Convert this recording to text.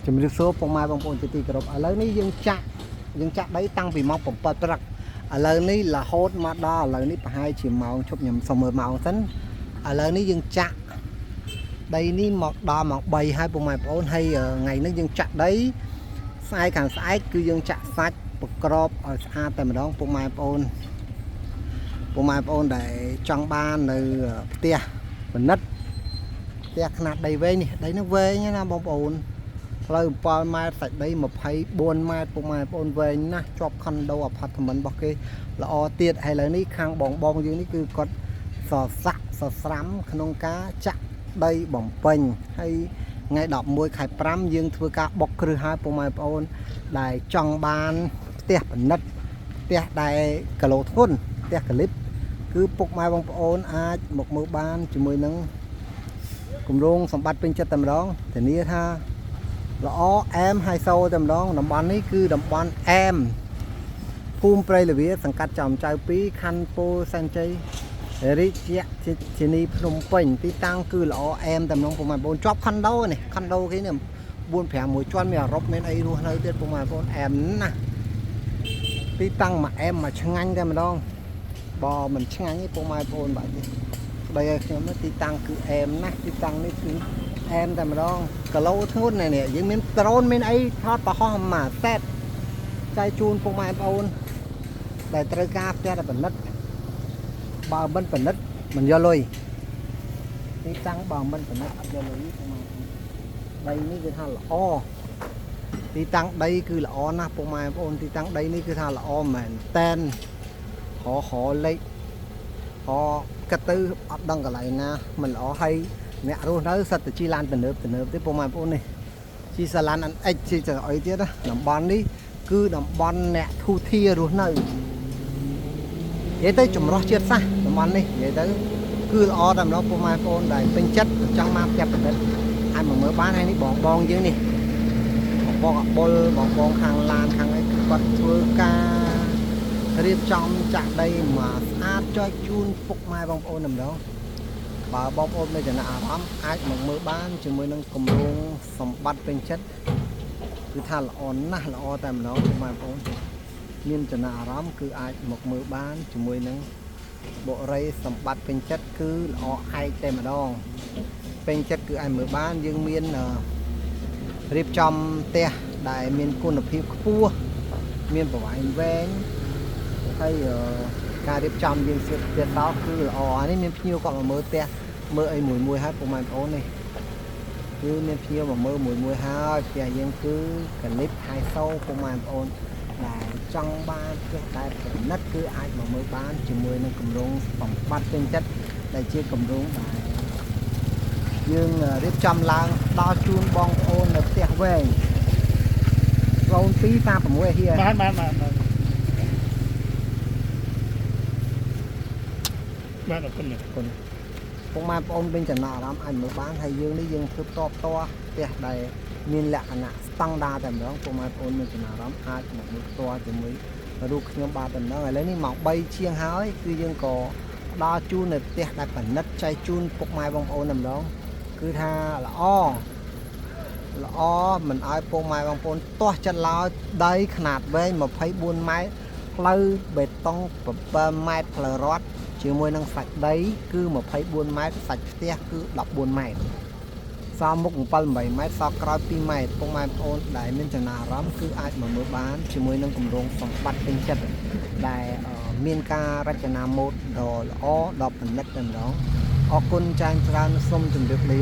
ជំរាបសួរពុកម៉ែបងប្អូនជាទីគោរពឥឡូវនេះយើងចាក់ដីតាំងពីម៉ោង7ព្រឹកឥឡូវនេះរហូតមកដល់ឥឡូវនេះប្រហែលជាម៉ោងជប់ខ្ញុំសុំមើលម៉ោងសិនឥឡូវនេះយើងចាក់ដីនេះមកដល់ម៉ោង3ហើយពុកម៉ែបងប្អូនហើយថ្ងៃនេះយើងចាក់ដីស្អែកខាងស្អែកគឺយើងចាក់សាច់ប្រក្របឲ្យស្អាតតែម្ដងពុកម៉ែបងប្អូនដែលចង់បាននៅផ្ទះពិនិត្យផ្ទះខ្នាតដីវែងនេះដីនោះវែងណាបងប្អូនផ្លូវ7ម៉ែត្រសាច់ដី24ម៉ែត្រពុកម៉ែបងប្អូនវែងណាស់ជាប់ខុនដូអាផាតមិនរបស់គេល្អទៀតហើយឥឡូវនេះខាងបងយើងនេះគឺគាត់សស្រាំក្នុងការចាក់ដីបំពេញហើយថ្ងៃ11ខែ5យើងធ្វើការបុកគ្រឹះហើយពុកម៉ែបងប្អូនដែលចង់បានផ្ទះពិនិត្យផ្ទះដែលគីឡូធ្ងន់ផ្ទះកលិបគឺពុកម៉ែបងប្អូនអាចមកមើលបានជាមួយនឹងគម្រោងសម្បត្តិពេញចិត្តតែម្ដងធានាថាល្អអែមហើយសូតែម្ដងតំបន់នេះគឺតំបន់អែមភូមិព្រៃលវាសង្កាត់ចំចៅ2ខណ្ឌពោធិ៍សែនជ័យរាជធានីភ្នំពេញទីតាំងគឺល្អអែមតែម្ដងពុកម៉ែបងប្អូនជាប់ខុនដូនេះខុនដូគេនេះ4-5មួយជាន់មានអរុបមានអីរស់នៅទៀតពុកម៉ែបងប្អូនអែមណាស់ទីតាំងមកអែមមកឆ្ងាញ់តែម្ដងបើមិនឆ្ងាញ់ទេពុកម៉ែបងប្អូនបាទនេះបីឲ្យខ្ញុំទីតាំងគឺអែមណាស់ទីតាំងនេះគឺអែមតែម្ដងគីឡូធ្ងន់នេះយើងមានដ្រូនមានអីថតប្រហោះមួយសេតចែកជូនពុកម៉ែបងប្អូនដែលត្រូវការផ្ទះតែពិនិត្យបើមិនពិនិត្យមិនយកលុយទីតាំងបើមិនពិនិត្យអត់យកលុយពុកម៉ែដីនេះគឺថាល្អទីតាំងដីគឺល្អណាស់ពុកម៉ែបងប្អូនទីតាំងដីនេះគឺថាល្អមែនតែនហោលេខហោកាត់ទៅអត់ដឹងកន្លែងណាមិនល្អហើយអ្នករស់នៅសិតតែជីឡានទំនើបទេពុកម៉ែបងប្អូននេះជីសាឡានអានអិចជីទៅអីទៀតណាតំបន់នេះគឺតំបន់អ្នកធូធារស់នៅនិយាយទៅចម្រោះជាតិសាសន៍តំបន់នេះនិយាយទៅគឺល្អតែម្ដងពុកម៉ែបងប្អូនដែលពេញចិត្តចង់មកផ្ទះប្រឌិតអាចមកមើលបានហើយនេះបងយើងនេះបងអបុលបងខាងឡានខាងអីគឺគាត់ធ្វើការរៀបចំចាក់ដីមកស្អាតចុចជូនពុកម៉ែបងប្អូនតែម្ដងបើបងប្អូនមានចំណាប់អារម្មណ៍អាចមកមើលបានជាមួយនឹងគម្រោងសម្បត្តិពេញចិត្តគឺថាល្អណាស់ល្អតែម្ដងពុកម៉ែបងប្អូនមានចំណាប់អារម្មណ៍គឺអាចមកមើលបានជាមួយនឹងបុរីសម្បត្តិពេញចិត្តគឺល្អឯកតែម្ដងពេញចិត្តគឺអាចមើលបានយើងមានរៀបចំផ្ទះដែលមានគុណភាពខ្ពស់មានប្រវែងវែងហើយការរៀបចំយើងស្ទើរតគឺល្អនេះមានភ្ញៀវគាត់មកមើលផ្ទះមើលអីមួយហើយពុកម៉ែបងប្អូននេះគឺមានភ្ញៀវមកមើលមួយហើយផ្ទះយើងគឺកលិបហៃសូពុកម៉ែបងប្អូនដែលចង់បានផ្ទះតែប្រណិតគឺអាចមកមើលបានជាមួយនឹងគម្រោងបំបត្តិពេញចិត្តដែលជាគម្រោងដែលយើងរៀបចំឡើងដល់ជូនបងប្អូននៅផ្ទះវែងរោន2 36ហៀបានអរគុណពុកម៉ែបងប្អូនវិញចំណាប់អារម្មណ៍អាចមើលបានហើយយើងនេះយើងធ្វើផ្ទាល់ផ្ទះដែលមានលក្ខណៈស្តង់ដារតែម្ដងពុកម៉ែបងប្អូនមានចំណាប់អារម្មណ៍អាចមកមើលផ្ទាល់ជាមួយរូបខ្ញុំបាទតែម្ដងឥឡូវនេះម៉ោង3ជាងហើយគឺយើងក៏ដល់ជូននៅផ្ទះដែលប៉និតចែកជូនពុកម៉ែបងប្អូនតែម្ដងគឺថាល្អមិនឲ្យពុកម៉ែបងប្អូនទាស់ចិត្តឡើយដីខ្នាតវែង24ម៉ែត្រផ្លូវបេតុង7ម៉ែត្រផ្លូវរត់ជាមួយនឹងសាច់ដីគឺ24ម៉ែត្រសាច់ផ្ទះគឺ14ម៉ែត្រសល់មុខ7-8ម៉ែត្រសល់ក្រោយ2ម៉ែត្រពុកម៉ែបងប្អូនដែលមានចំណាប់អារម្មណ៍គឺអាចមកមើលបានជាមួយនឹងគម្រោងសម្បត្តិពេញចិត្តដែលមានការរចនាម៉ូដដ៏ល្អដ៏ប្រណិតតែម្ដងអរគុណច្រើនសូមជម្រាបលា